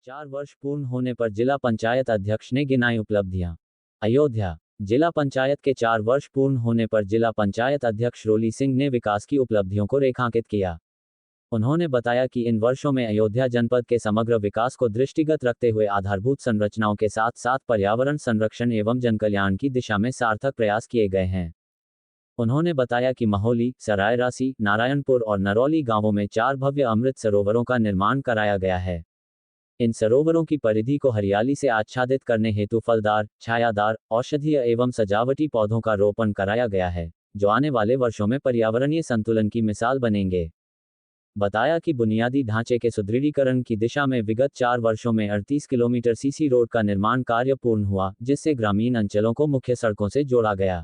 4 वर्ष पूर्ण होने पर जिला पंचायत अध्यक्ष ने गिनाई उपलब्धियां। अयोध्या जिला पंचायत के 4 वर्ष पूर्ण होने पर जिला पंचायत अध्यक्ष रोली सिंह ने विकास की उपलब्धियों को रेखांकित किया। उन्होंने बताया कि इन वर्षों में अयोध्या जनपद के समग्र विकास को दृष्टिगत रखते हुए आधारभूत संरचनाओं के साथ साथ पर्यावरण संरक्षण एवं जनकल्याण की दिशा में सार्थक प्रयास किए गए हैं। उन्होंने बताया कि महोली, सरायरासी, नारायणपुर और नरौली गांवों में 4 भव्य अमृत सरोवरों का निर्माण कराया गया है। इन सरोवरों की परिधि को हरियाली से आच्छादित करने हेतु फलदार, छायादार, औषधीय एवं सजावटी पौधों का रोपण कराया गया है, जो आने वाले वर्षों में पर्यावरणीय संतुलन की मिसाल बनेंगे। बताया कि बुनियादी ढांचे के सुदृढ़ीकरण की दिशा में विगत 4 वर्षों में 38 किलोमीटर सीसी रोड का निर्माण कार्य पूर्ण हुआ, जिससे ग्रामीण अंचलों को मुख्य सड़कों से जोड़ा गया।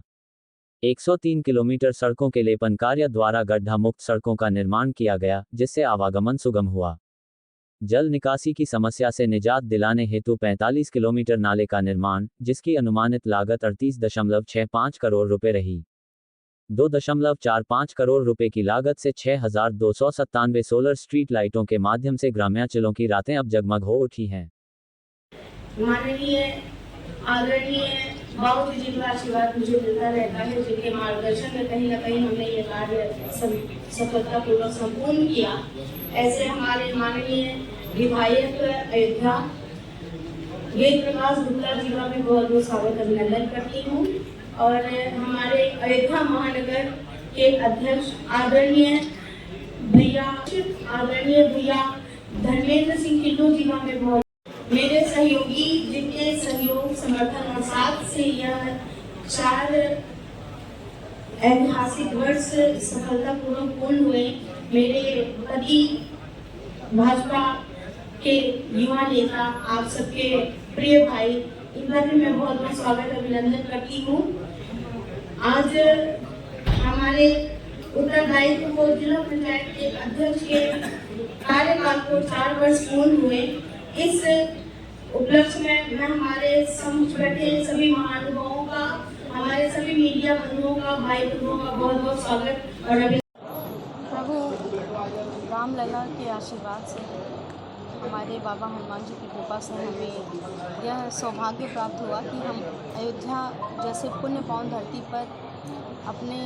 103 किलोमीटर सड़कों के लेपन कार्य द्वारा गड्ढा मुक्त सड़कों का निर्माण किया गया, जिससे आवागमन सुगम हुआ। जल निकासी की समस्या से निजात दिलाने हेतु 45 किलोमीटर नाले का निर्माण, जिसकी अनुमानित लागत 38.65 करोड़ रुपए रही। 2.45 करोड़ रुपए की लागत से 6,297 सोलर स्ट्रीट लाइटों के माध्यम से ग्रामांचलों की रातें अब जगमग हो उठी हैं। माननीय आदरणीय बाबू जी का आशीर्वाद मुझे मिलता रहता है, जिनके मार्गदर्शन में कहीं न कहीं हमने ये कार्य सफलतापूर्वक संपूर्ण किया। ऐसे हमारे माननीय विधायक अयोध्या वेद प्रकाश गुप्ता जी का भी बहुत बहुत स्वागत अभिनंदन करती हूँ, और हमारे अयोध्या महानगर के अध्यक्ष आदरणीय भैया धर्मेंद्र सिंह किल्लू जी का भी बहुत, मेरे सहयोगी जिनके सहयोग समर्थन और साथ से यह 4 ऐतिहासिक वर्ष सफलतापूर्वक पूर्ण हुए, मेरे पति भाजपा के युवा नेता आप सबके प्रिय भाई, इनका भी मैं बहुत बहुत स्वागत अभिनंदन करती हूँ। आज हमारे उत्तरदायित्व को जिला पंचायत के अध्यक्ष के कार्यकाल को 4 वर्ष पूर्ण हुए। इस उपलक्ष्य में मैं हमारे समक्ष बैठे सभी महानुभावों का, हमारे सभी मीडिया बंधुओं का, भाई बंधुओं का बहुत बहुत स्वागत और प्रभु रामलला के आशीर्वाद से, हमारे बाबा हनुमान जी की कृपा से हमें यह सौभाग्य प्राप्त हुआ कि हम अयोध्या जैसे पुण्य पावन धरती पर अपने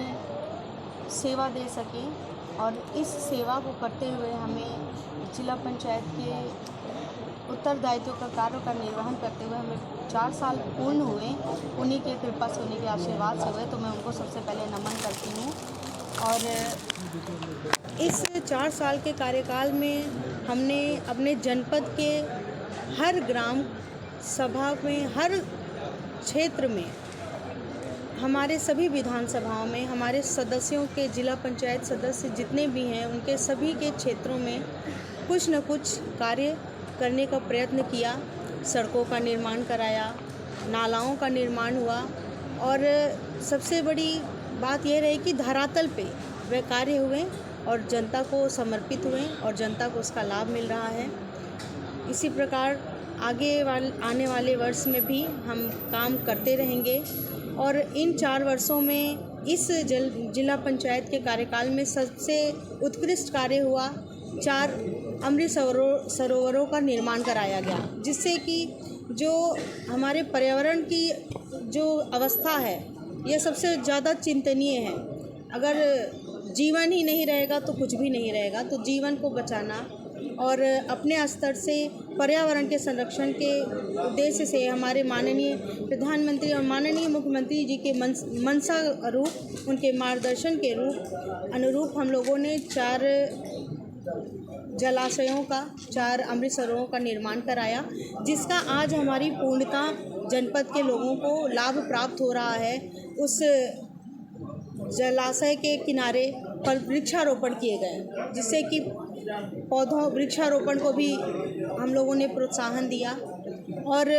सेवा दे सकें, और इस सेवा को करते हुए हमें जिला पंचायत के उत्तरदायित्व का कार्य का निर्वहन करते हुए हमें 4 साल पूर्ण हुए। उन्हीं के कृपा से, उन्हीं के आशीर्वाद से हुए, तो मैं उनको सबसे पहले नमन करती हूँ। और इस 4 साल के कार्यकाल में हमने अपने जनपद के हर ग्राम सभा में, हर क्षेत्र में, हमारे सभी विधानसभाओं में हमारे सदस्यों के, जिला पंचायत सदस्य जितने भी हैं, उनके सभी के क्षेत्रों में कुछ न कुछ कार्य करने का प्रयत्न किया। सड़कों का निर्माण कराया, नालाओं का निर्माण हुआ, और सबसे बड़ी बात यह रही कि धरातल पे वह कार्य हुए और जनता को समर्पित हुए, और जनता को उसका लाभ मिल रहा है। इसी प्रकार आने वाले वर्ष में भी हम काम करते रहेंगे, और इन 4 वर्षों में इस जिला पंचायत के कार्यकाल में सबसे उत्कृष्ट कार्य हुआ, 4 अमृत सरोवरों का निर्माण कराया गया, जिससे कि जो हमारे पर्यावरण की जो अवस्था है, यह सबसे ज़्यादा चिंतनीय है। अगर जीवन ही नहीं रहेगा तो कुछ भी नहीं रहेगा, तो जीवन को बचाना और अपने स्तर से पर्यावरण के संरक्षण के उद्देश्य से हमारे माननीय प्रधानमंत्री और माननीय मुख्यमंत्री जी के मंशा रूप, उनके मार्गदर्शन के अनुरूप हम लोगों ने 4 जलाशयों का, 4 अमृत सरोवरों का निर्माण कराया, जिसका आज हमारी पूर्णता जनपद के लोगों को लाभ प्राप्त हो रहा है। उस जलाशय के किनारे पर वृक्षारोपण किए गए, जिससे कि वृक्षारोपण को भी हम लोगों ने प्रोत्साहन दिया। और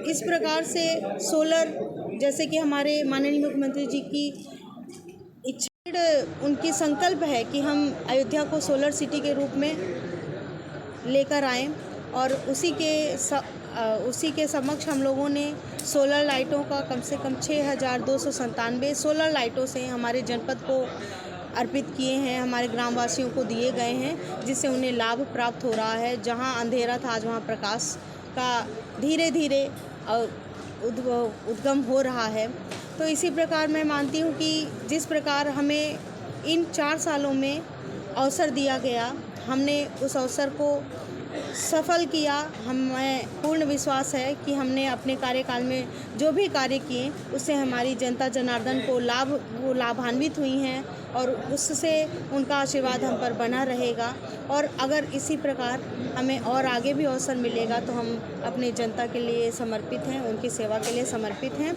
इस प्रकार से सोलर, जैसे कि हमारे माननीय मुख्यमंत्री जी की इच्छा, उनकी संकल्प है कि हम अयोध्या को सोलर सिटी के रूप में लेकर आएं, और उसी के समक्ष हम लोगों ने सोलर लाइटों का कम से कम 6,297 सोलर लाइटों से हमारे जनपद को अर्पित किए हैं, हमारे ग्रामवासियों को दिए गए हैं, जिससे उन्हें लाभ प्राप्त हो रहा है। जहां अंधेरा था आज वहां प्रकाश का धीरे धीरे उद्गम हो रहा है। तो इसी प्रकार मैं मानती हूँ कि जिस प्रकार हमें इन 4 सालों में अवसर दिया गया, हमने उस अवसर को सफल किया। हमें पूर्ण विश्वास है कि हमने अपने कार्यकाल में जो भी कार्य किए उससे हमारी जनता जनार्दन को लाभान्वित हुई हैं और उससे उनका आशीर्वाद हम पर बना रहेगा। और अगर इसी प्रकार हमें और आगे भी अवसर मिलेगा तो हम अपनी जनता के लिए समर्पित हैं, उनकी सेवा के लिए समर्पित हैं।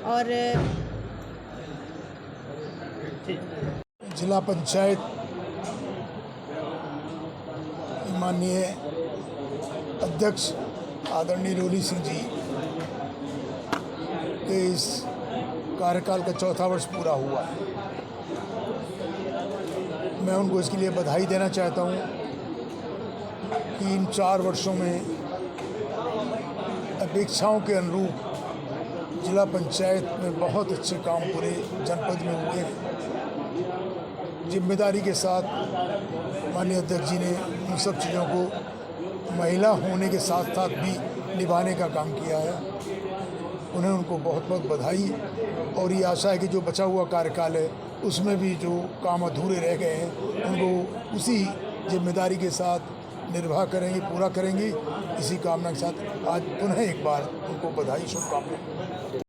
और जिला पंचायत माननीय अध्यक्ष आदरणीय रोली सिंह जी के इस कार्यकाल का 4था वर्ष पूरा हुआ है। मैं उनको इसके लिए बधाई देना चाहता हूँ कि इन 4 वर्षों में अपेक्षाओं के अनुरूप जिला पंचायत में बहुत अच्छे काम पूरे जनपद में हुए हैं। जिम्मेदारी के साथ माननीय अध्यक्ष जी ने उन सब चीज़ों को महिला होने के साथ साथ भी निभाने का काम किया है। उनको बहुत बहुत बधाई और ये आशा है कि जो बचा हुआ कार्यकाल है उसमें भी जो काम अधूरे रह गए हैं उनको उसी जिम्मेदारी के साथ निर्वाह करेंगे, पूरा करेंगे। इसी कामना के साथ आज पुनः एक बार उनको बधाई, शुभकामनाएं।